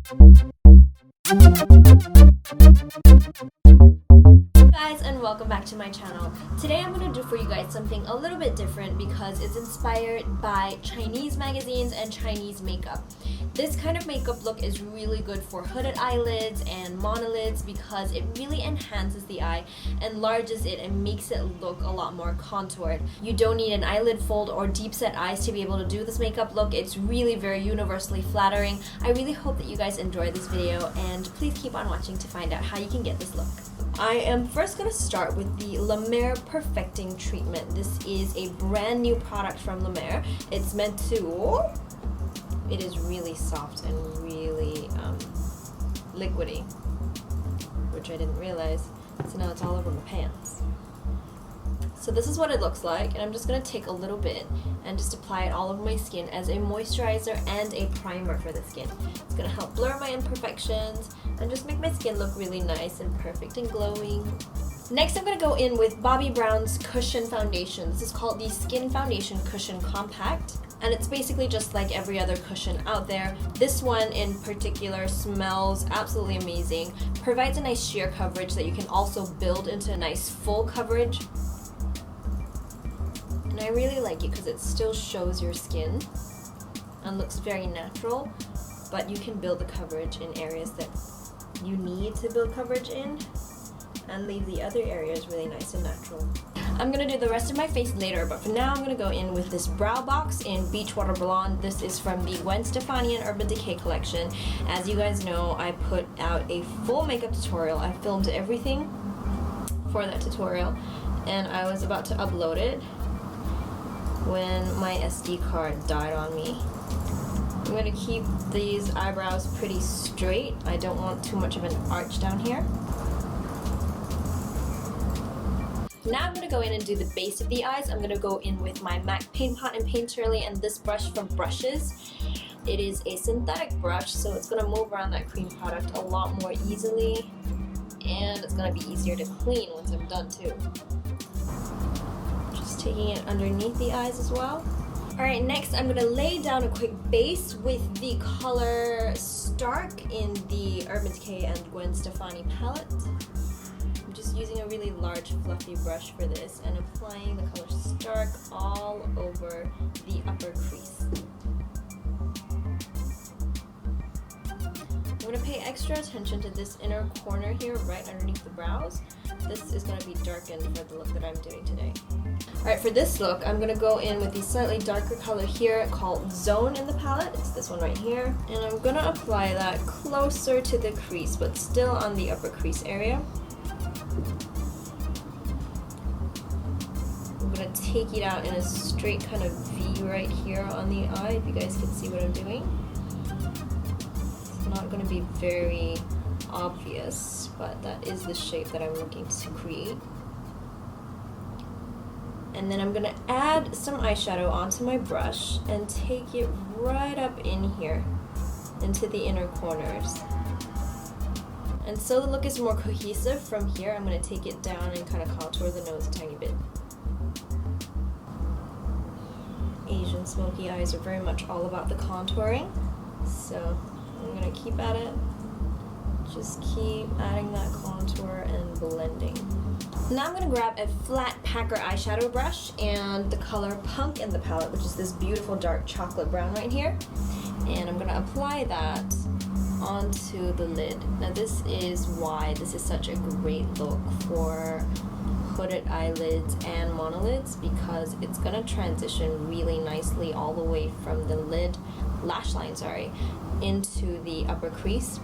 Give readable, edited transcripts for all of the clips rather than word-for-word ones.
Guys, and welcome back to my channel. Today I'm going to do for you guys something a little bit different because it's inspired by Chinese magazines and Chinese makeup. This kind of makeup look is really good for hooded eyelids and monolids because it really enhances the eye, enlarges it, and makes it look a lot more contoured. You don't need an eyelid fold or deep set eyes to be able to do this makeup look. It's really very universally flattering. I really hope that you guys enjoy this video, and please keep on watching to find out how you can get this look. I am first going to start with the La Mer Perfecting Treatment. This is a brand new product from La Mer. It's meant to... It is really soft and really liquidy, which I didn't realize. So now it's all over my pants. So this is what it looks like, and I'm just going to take a little bit and just apply it all over my skin as a moisturizer and a primer for the skin. It's going to help blur my imperfections and just make my skin look really nice and perfect and glowing. Next, I'm going to go in with Bobbi Brown's Cushion Foundation. This is called the Skin Foundation Cushion Compact, and it's basically just like every other cushion out there. This one in particular smells absolutely amazing, provides a nice sheer coverage that you can also build into a nice full coverage. And I really like it because it still shows your skin and looks very natural, but you can build the coverage in areas that you need to build coverage in and leave the other areas really nice and natural. I'm going to do the rest of my face later, but for now I'm going to go in with this brow box in Beachwater Blonde. This is from the Gwen, Stefani, and Urban Decay collection. As you guys know, I put out a full makeup tutorial. I filmed everything for that tutorial, and I was about to upload it when my SD card died on me. I'm going to keep these eyebrows pretty straight. I don't want too much of an arch down here. Now I'm going to go in and do the base of the eyes. I'm going to go in with my MAC Paint Pot and Paint Shirley and this brush from Brushes. It is a synthetic brush, so it's going to move around that cream product a lot more easily, and it's going to be easier to clean once I'm done too. Just taking it underneath the eyes as well. Alright, next I'm going to lay down a quick base with the color Stark in the Urban Decay and Gwen Stefani palette. I'm just using a really large fluffy brush for this and applying the color Stark all over the upper crease. I'm going to pay extra attention to this inner corner here right underneath the brows. This is going to be darkened for the look that I'm doing today. Alright, for this look, I'm going to go in with the slightly darker color here called Zone in the palette. It's this one right here. And I'm going to apply that closer to the crease, but still on the upper crease area. I'm going to take it out in a straight kind of V right here on the eye, if you guys can see what I'm doing. It's not going to be very obvious, but that is the shape that I'm looking to create. And then I'm going to add some eyeshadow onto my brush and take it right up in here into the inner corners. And so the look is more cohesive from here, I'm going to take it down and kind of contour the nose a tiny bit. Asian smoky eyes are very much all about the contouring, so I'm going to keep at it. Just keep adding that contour and blending. Now I'm going to grab a flat packer eyeshadow brush and the color Punk in the palette, which is this beautiful dark chocolate brown right here. And I'm going to apply that onto the lid. Now this is why this is such a great look for hooded eyelids and monolids, because it's going to transition really nicely all the way from the lash line, into the upper crease.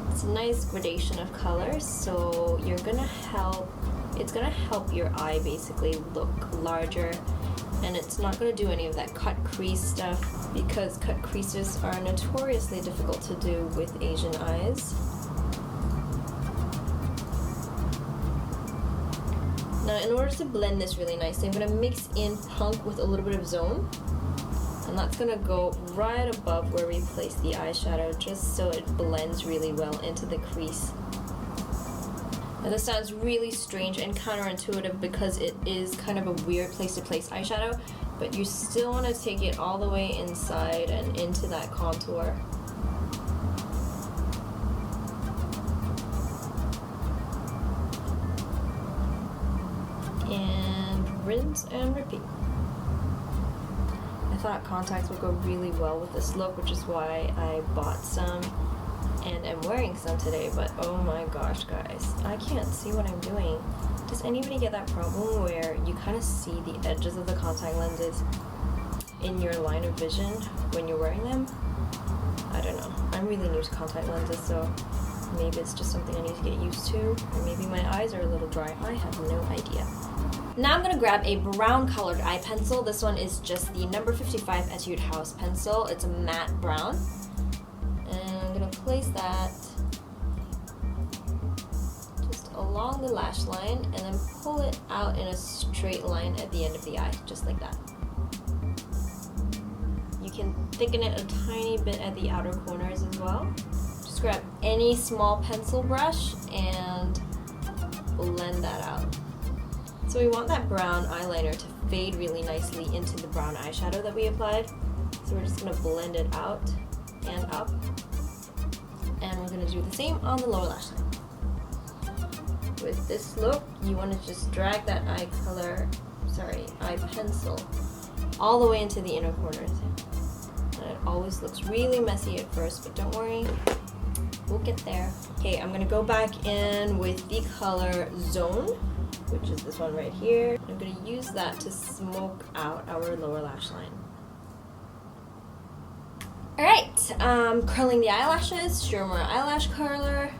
It's a nice gradation of colors, so it's gonna help your eye basically look larger, and it's not gonna do any of that cut crease stuff, because cut creases are notoriously difficult to do with Asian eyes. Now in order to blend this really nicely, I'm gonna mix in Punk with a little bit of Zone. And that's going to go right above where we place the eyeshadow, just so it blends really well into the crease. Now this sounds really strange and counterintuitive because it is kind of a weird place to place eyeshadow, but you still want to take it all the way inside and into that contour. rinse and repeat. I thought contacts would go really well with this look, which is why I bought some and am wearing some today, but oh my gosh guys, I can't see what I'm doing. Does anybody get that problem where you kind of see the edges of the contact lenses in your line of vision when you're wearing them? I don't know. I'm really new to contact lenses, so maybe it's just something I need to get used to, or maybe my eyes are a little dry. I have no idea. Now I'm going to grab a brown colored eye pencil. This one is just the number 55 Etude House pencil. It's a matte brown. And I'm going to place that just along the lash line and then pull it out in a straight line at the end of the eye, just like that. You can thicken it a tiny bit at the outer corners as well. Just grab any small pencil brush and blend that out. So we want that brown eyeliner to fade really nicely into the brown eyeshadow that we applied. So we're just going to blend it out and up. And we're going to do the same on the lower lash line. With this look, you want to just drag that eye pencil all the way into the inner corners. And it always looks really messy at first, but don't worry, we'll get there. Okay, I'm going to go back in with the color Zone, which is this one right here. I'm going to use that to smoke out our lower lash line. Alright, curling the eyelashes, Shermer eyelash curler.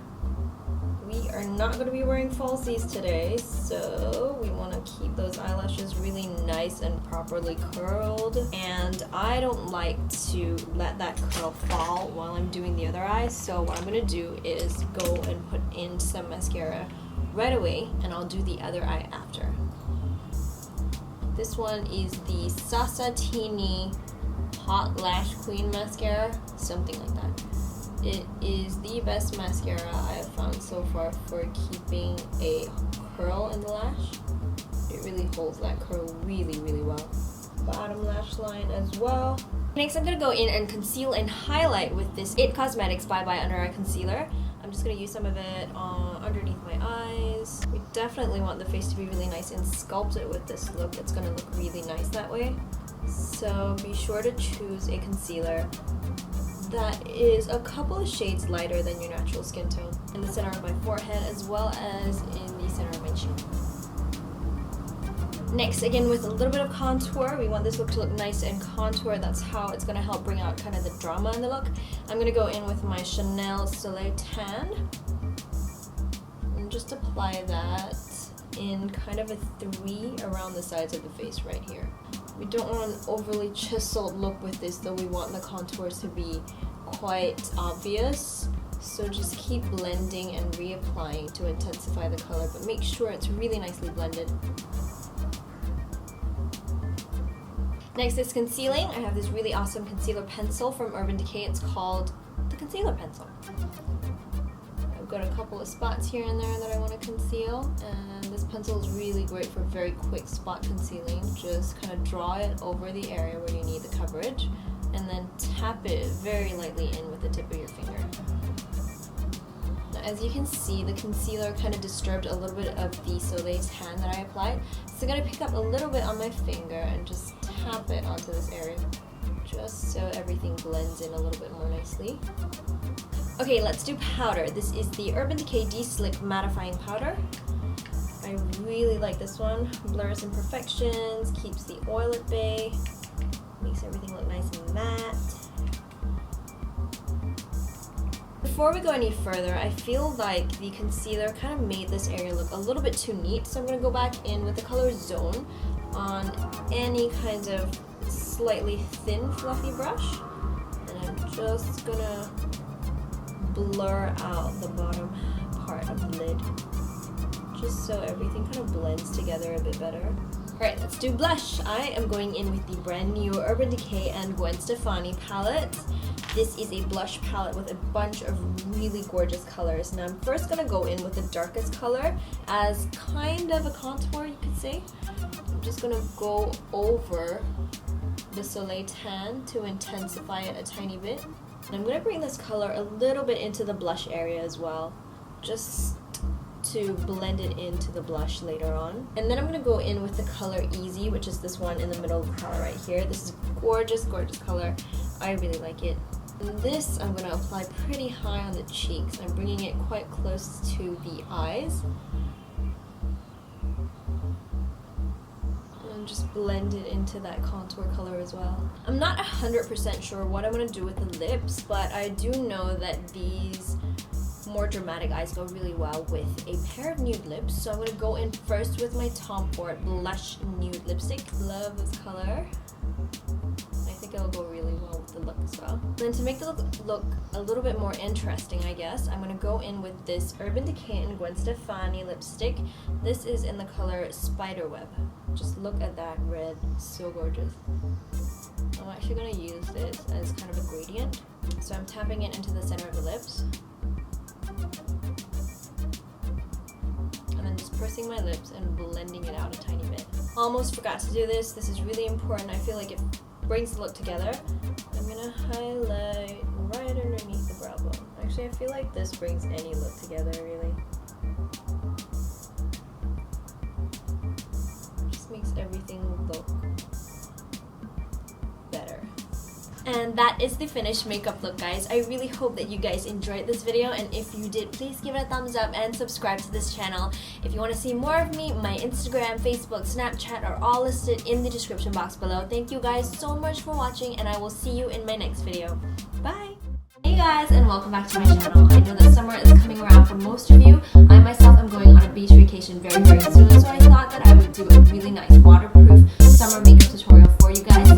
We are not going to be wearing falsies today, so we want to keep those eyelashes really nice and properly curled. And I don't like to let that curl fall while I'm doing the other eye, so what I'm going to do is go and put in some mascara right away, and I'll do the other eye after. This one is the Sasatinnie Hot Lash Queen Mascara, something like that. It is the best mascara I have found so far for keeping a curl in the lash. It really holds that curl really, really well. Bottom lash line as well. Next, I'm going to go in and conceal and highlight with this IT Cosmetics Bye Bye Under Eye Concealer. I'm just going to use some of it underneath my eyes. We definitely want the face to be really nice and sculpted with this look. It's going to look really nice that way. So be sure to choose a concealer that is a couple of shades lighter than your natural skin tone. In the center of my forehead as well as in the center of my chin. Next, again with a little bit of contour, we want this look to look nice and contoured. That's how it's going to help bring out kind of the drama in the look. I'm going to go in with my Chanel Soleil Tan and just apply that in kind of a 3 around the sides of the face right here. We don't want an overly chiseled look with this, though we want the contours to be quite obvious. So just keep blending and reapplying to intensify the color, but make sure it's really nicely blended. Next is concealing. I have this really awesome concealer pencil from Urban Decay. It's called the Concealer Pencil. I've got a couple of spots here and there that I want to conceal, and this pencil is really great for very quick spot concealing. Just kind of draw it over the area where you need the coverage, and then tap it very lightly in with the tip of your finger. Now, as you can see, the concealer kind of disturbed a little bit of the Soleil Tan that I applied, so I'm going to pick up a little bit on my finger and just tap it onto this area, just so everything blends in a little bit more nicely. Okay, let's do powder. This is the Urban Decay De-Slick Mattifying Powder. I really like this one. Blurs imperfections, keeps the oil at bay, makes everything look nice and matte. Before we go any further, I feel like the concealer kind of made this area look a little bit too neat, so I'm going to go back in with the color Zone on any kind of slightly thin fluffy brush, and I'm just going to blur out the bottom part of the lid, just so everything kind of blends together a bit better. Alright, let's do blush. I am going in with the brand new Urban Decay and Gwen Stefani palette. This is a blush palette with a bunch of really gorgeous colors. Now I'm first going to go in with the darkest color as kind of a contour, you could say. I'm just going to go over the Soleil Tan to intensify it a tiny bit. And I'm going to bring this color a little bit into the blush area as well, just to blend it into the blush later on. And then I'm going to go in with the color Easy, which is this one in the middle of the palette right here. This is gorgeous, gorgeous color. I really like it. And this I'm going to apply pretty high on the cheeks. I'm bringing it quite close to the eyes. And just blend it into that contour color as well. I'm not 100% sure what I'm going to do with the lips, but I do know that these more dramatic eyes go really well with a pair of nude lips. So I'm going to go in first with my Tom Ford Blush Nude Lipstick. Love this color. I think it'll go really well with the look as well. Then to make the look a little bit more interesting, I guess, I'm going to go in with this Urban Decay and Gwen Stefani lipstick. This is in the color Spiderweb. Just look at that red, so gorgeous. I'm actually going to use this as kind of a gradient. So I'm tapping it into the center of the lips. And then just pursing my lips and blending it out a tiny bit. Almost forgot to do this. This is really important. I feel like it brings the look together. I'm gonna highlight right underneath the brow bone. Actually, I feel like this brings any look together, really. Just makes everything look better. And that is the finished makeup look, guys. I really hope that you guys enjoyed this video, and if you did, please give it a thumbs up and subscribe to this channel. If you want to see more of me, my Instagram, Facebook, Snapchat are all listed in the description box below. Thank you guys so much for watching, and I will see you in my next video. Bye! Hey guys, and welcome back to my channel. I know that summer is coming around for most of you. I myself am going on a beach vacation very, very soon, so I thought that I would do a really nice waterproof summer makeup tutorial for you guys.